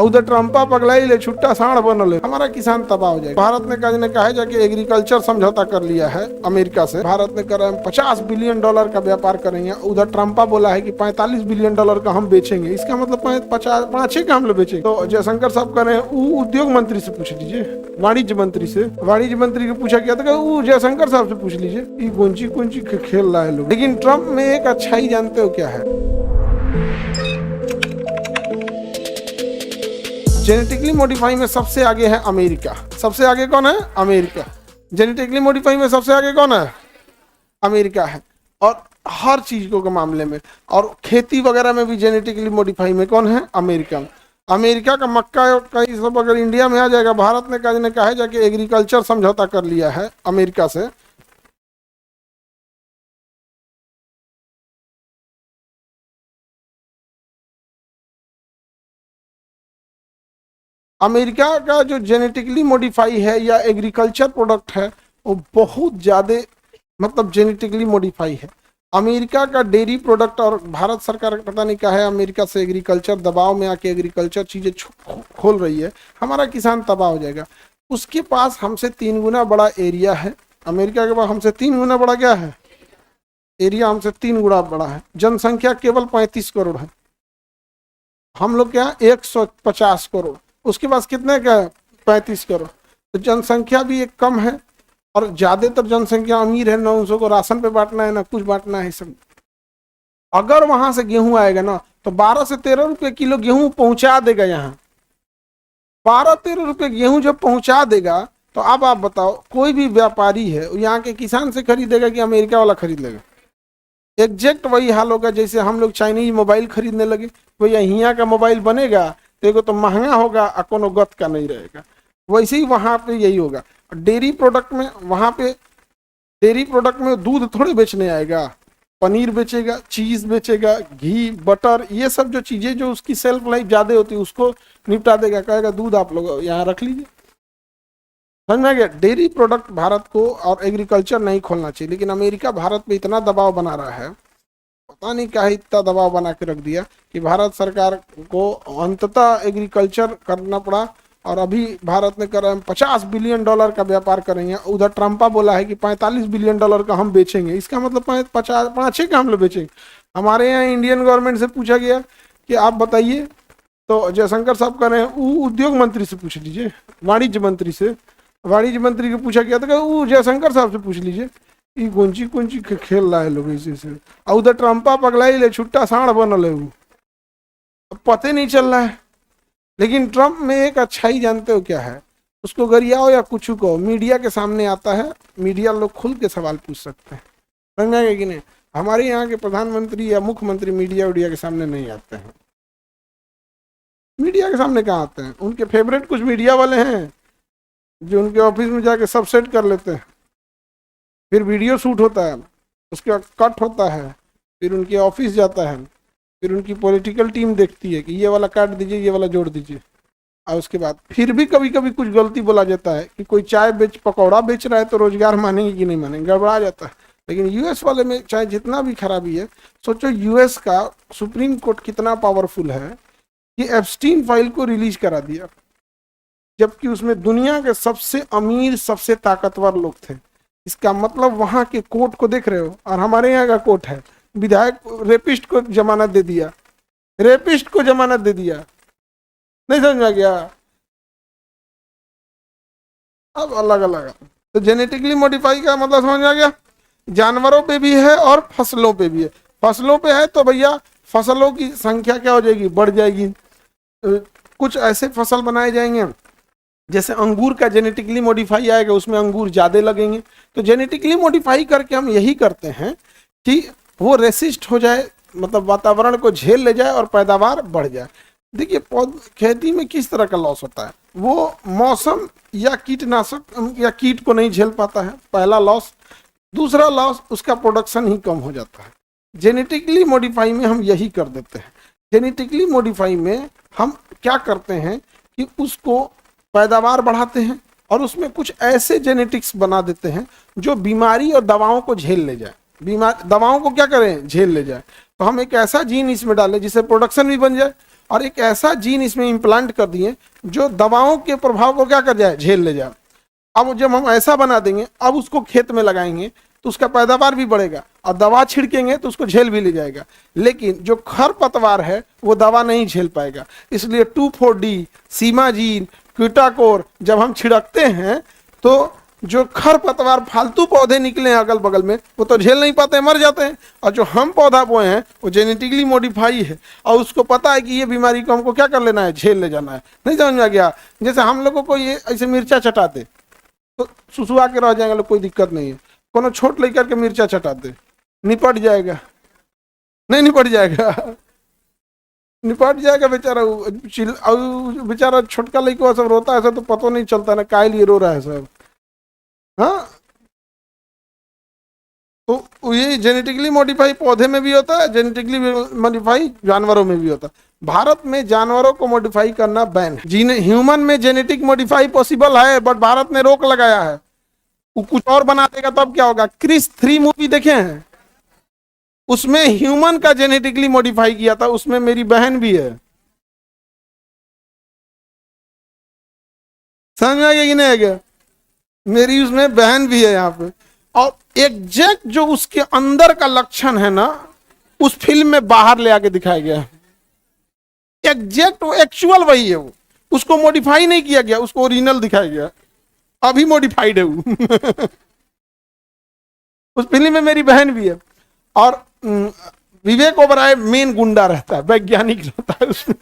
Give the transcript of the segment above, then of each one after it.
उधर ट्रम्पा पगलाई ले छुट्टा साढ़ बनल है, हमारा किसान तबाह हो जाएगा। भारत ने कहा है जाके एग्रीकल्चर समझौता कर लिया है अमेरिका से। भारत ने कर 50 बिलियन डॉलर का व्यापार करेंगे। उधर ट्रम्पा बोला है कि 45 बिलियन डॉलर का हम बेचेंगे। इसका मतलब 50 का हम लोग बेचेंगे। तो जयशंकर साहब कह रहे हैं उद्योग मंत्री से पूछ लीजिए, वाणिज्य मंत्री से। वाणिज्य मंत्री को पूछा गया था, वो जयशंकर साहब से पूछ लीजिए। ये गुंची खेल रहा है लोग। लेकिन ट्रम्प में एक अच्छाई जानते हो क्या है? जेनेटिकली मॉडिफाई में सबसे आगे है अमेरिका। सबसे आगे कौन है? अमेरिका। जेनेटिकली मॉडिफाई में सबसे आगे कौन है? अमेरिका है। और हर चीजों के मामले में, और खेती वगैरह में भी जेनेटिकली मॉडिफाई में कौन है? अमेरिका। अमेरिका का मक्का का ये सब अगर इंडिया में आ जाएगा। भारत ने कहा है जाके एग्रीकल्चर समझौता कर लिया है अमेरिका से। अमेरिका का जो जेनेटिकली मॉडिफाई है या एग्रीकल्चर प्रोडक्ट है वो बहुत ज़्यादा मतलब जेनेटिकली मॉडिफाई है। अमेरिका का डेयरी प्रोडक्ट, और भारत सरकार पता नहीं क्या है, अमेरिका से एग्रीकल्चर दबाव में आके एग्रीकल्चर चीज़ें खोल रही है। हमारा किसान तबाह हो जाएगा। उसके पास हमसे 3 गुना बड़ा एरिया है। अमेरिका के पास हमसे 3 गुना बड़ा क्या है? एरिया हमसे 3 गुना बड़ा है। जनसंख्या केवल 35 करोड़ है। हम लोग क्या 150 करोड़। उसके पास कितने का है? 35 करोड़। तो जनसंख्या भी एक कम है, और ज्यादातर जनसंख्या अमीर है। ना उनको राशन पे बांटना है, ना कुछ बांटना है सब। अगर वहां से गेहूं आएगा ना तो 12 से 13 रुपए किलो गेहूं पहुंचा देगा। यहाँ 12-13 रुपए गेहूं जब पहुंचा देगा तो अब आप बताओ, कोई भी व्यापारी है यहाँ के किसान से खरीदेगा कि अमेरिका वाला खरीद लेगा? एग्जैक्ट वही हाल होगा जैसे हम लोग चाइनीज मोबाइल खरीदने लगे। भैया यहाँ का मोबाइल बनेगा देखो तो महंगा होगा और कोनो गत का नहीं रहेगा। वैसे ही वहां पे यही होगा। डेयरी प्रोडक्ट में, वहां पे डेयरी प्रोडक्ट में दूध थोड़े बेचने आएगा, पनीर बेचेगा, चीज बेचेगा, घी, बटर, ये सब जो चीजें जो उसकी सेल्फ लाइफ ज्यादा होती है उसको निपटा देगा। कहेगा दूध आप लोग यहाँ रख लीजिए। समझ में आ गया? डेयरी प्रोडक्ट भारत को और एग्रीकल्चर नहीं खोलना चाहिए। लेकिन अमेरिका भारत पे इतना दबाव बना रहा है, पता नहीं क्या इतना दबाव बना के रख दिया कि भारत सरकार को अंततः एग्रीकल्चर करना पड़ा। और अभी भारत ने कर 50 बिलियन डॉलर का व्यापार करेंगे। उधर ट्रम्पा बोला है कि 45 बिलियन डॉलर का हम बेचेंगे। इसका मतलब 5-6 का हम लोग बेचेंगे। हमारे यहाँ इंडियन गवर्नमेंट से पूछा गया कि आप बताइए, तो जयशंकर साहब कह रहे हैं उद्योग मंत्री से पूछ लीजिए, वाणिज्य मंत्री से। वाणिज्य मंत्री को पूछा गया था, वो जयशंकर साहब से पूछ लीजिए। ये गुंची खेल रहा है लोग ऐसे से। और उधर ट्रम्पा पगलाई ले छुट्टा साढ़ बनल है, वो पते नहीं चल रहा है। लेकिन ट्रम्प में एक अच्छाई जानते हो क्या है? उसको गरियाओ या कुछ को, मीडिया के सामने आता है, मीडिया लोग खुल के सवाल पूछ सकते हैं। समझ गए कि नहीं? हमारे यहाँ के प्रधानमंत्री या मुख्यमंत्री मीडिया के सामने नहीं आते हैं। मीडिया के सामने कहाँ आते हैं? उनके फेवरेट कुछ मीडिया वाले हैं जो उनके ऑफिस में जाके सब सेट कर लेते हैं। फिर वीडियो शूट होता है, उसके बाद कट होता है, फिर उनके ऑफिस जाता है, फिर उनकी पॉलिटिकल टीम देखती है कि ये वाला काट दीजिए, ये वाला जोड़ दीजिए। और उसके बाद फिर भी कभी कभी कुछ गलती बोला जाता है कि कोई चाय पकौड़ा बेच रहा है तो रोजगार मानेंगे कि नहीं मानेंगे, गड़बड़ा जाता है। लेकिन यूएस वाले में चाहे जितना भी खराबी है, सोचो यूएस का सुप्रीम कोर्ट कितना पावरफुल है कि एप्स्टीन फाइल को रिलीज करा दिया, जबकि उसमें दुनिया के सबसे अमीर, सबसे ताकतवर लोग थे। इसका मतलब वहां के कोर्ट को देख रहे हो, और हमारे यहाँ का कोर्ट है, विधायक रेपिस्ट को जमानत दे दिया, रेपिस्ट को जमानत दे दिया। नहीं समझ में गया? अब अलग अलग। तो जेनेटिकली मॉडिफाई का मतलब समझ में आ गया? जानवरों पे भी है और फसलों पे भी है। फसलों पे है तो भैया फसलों की संख्या क्या हो जाएगी? बढ़ जाएगी। कुछ ऐसे फसल बनाए जाएंगे, जैसे अंगूर का जेनेटिकली मॉडिफाई आएगा, उसमें अंगूर ज्यादा लगेंगे। तो जेनेटिकली मॉडिफाई करके हम यही करते हैं कि वो रेसिस्ट हो जाए, मतलब वातावरण को झेल ले जाए और पैदावार बढ़ जाए। देखिए खेती में किस तरह का लॉस होता है, वो मौसम या कीटनाशक या कीट को नहीं झेल पाता है, पहला लॉस। दूसरा लॉस, उसका प्रोडक्शन ही कम हो जाता है। जेनेटिकली मॉडिफाई में हम यही कर देते हैं। जेनेटिकली मॉडिफाई में हम क्या करते हैं कि उसको पैदावार बढ़ाते हैं, और उसमें कुछ ऐसे जेनेटिक्स बना देते हैं जो बीमारी और दवाओं को झेल ले जाए। दवाओं को क्या करें? झेल ले जाए। तो हम एक ऐसा जीन इसमें डालें जिससे प्रोडक्शन भी बन जाए और एक ऐसा जीन इसमें इम्प्लांट कर दिए जो दवाओं के प्रभाव को क्या कर जाए, झेल ले जाए। अब जब हम ऐसा बना देंगे, अब उसको खेत में लगाएंगे तो उसका पैदावार भी बढ़ेगा, और दवा छिड़केंगे तो उसको झेल भी ले जाएगा। लेकिन जो खरपतवार है वो दवा नहीं झेल पाएगा। इसलिए 2,4-D, सीमाजीन, क्विटाकोर जब हम छिड़कते हैं तो जो खरपतवार फालतू पौधे निकले हैं अगल बगल में वो तो झेल नहीं पाते, मर जाते हैं। और जो हम पौधा बोए हैं वो जेनेटिकली मॉडिफाई है, और उसको पता है कि ये बीमारी को हमको क्या कर लेना है, झेल ले जाना है। नहीं समझ में आ गया? जैसे हम लोगों को ये ऐसे मिर्चा चटा दे तो सुसुआ के रह जाएंगे लोग, कोई दिक्कत नहीं है। कोनो छोट लेकर के मिर्चा चटा दे, निपट जाएगा? नहीं निपट जाएगा, निपट जाएगा बेचारा। बेचारा छोटका लड़का सब रोता है सब तो पता नहीं चलता ना काय लिए रो रहा है सब। हाँ, तो ये जेनेटिकली मॉडिफाई पौधे में भी होता है, जेनेटिकली मॉडिफाई जानवरों में भी होता है। भारत में जानवरों को मॉडिफाई करना बैन है। जीने ह्यूमन में जेनेटिक मॉडिफाई पॉसिबल है, बट भारत ने रोक लगाया है। वो कुछ और बना देगा तब क्या होगा? क्रिस 3 मूवी देखे हैं? उसमें ह्यूमन का जेनेटिकली मॉडिफाई किया था, उसमें मेरी बहन भी है। समझ में आ गया कि नहीं आ गया? मेरी उसमें बहन भी है यहाँ पे। और एग्जैक्ट जो उसके अंदर का लक्षण है ना, उस फिल्म में बाहर ले आके दिखाया गया है। एग्जैक्ट वो एक्चुअल वही है, वो उसको मॉडिफाई नहीं किया गया, उसको ओरिजिनल दिखाया गया। अभी मॉडिफाइड है वो। उस फिल्म में मेरी बहन भी है। और विवेक ओबराय मेन गुंडा रहता है, वैज्ञानिक रहता है उसमें।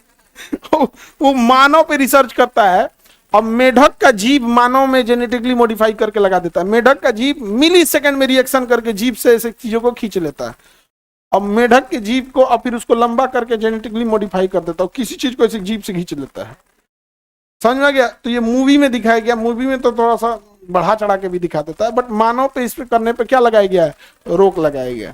वो मानव पे रिसर्च करता है, और मेढक का जीभ मानव में जेनेटिकली मॉडिफाई करके लगा देता है। मेढक का जीभ मिली सेकंड में रिएक्शन करके जीभ से ऐसे चीजों को खींच लेता है। अब मेढक के जीभ को और फिर उसको लंबा करके जेनेटिकली मॉडिफाई कर देता है, किसी चीज को ऐसे जीभ से खींच लेता है। समझ में आ गया? तो ये मूवी में दिखाया गया। मूवी में तो थोड़ा सा बढ़ा चढ़ा के भी दिखा देता है, बट मानव पे इस पे करने पे क्या लगाया गया है? रोक लगाया गया।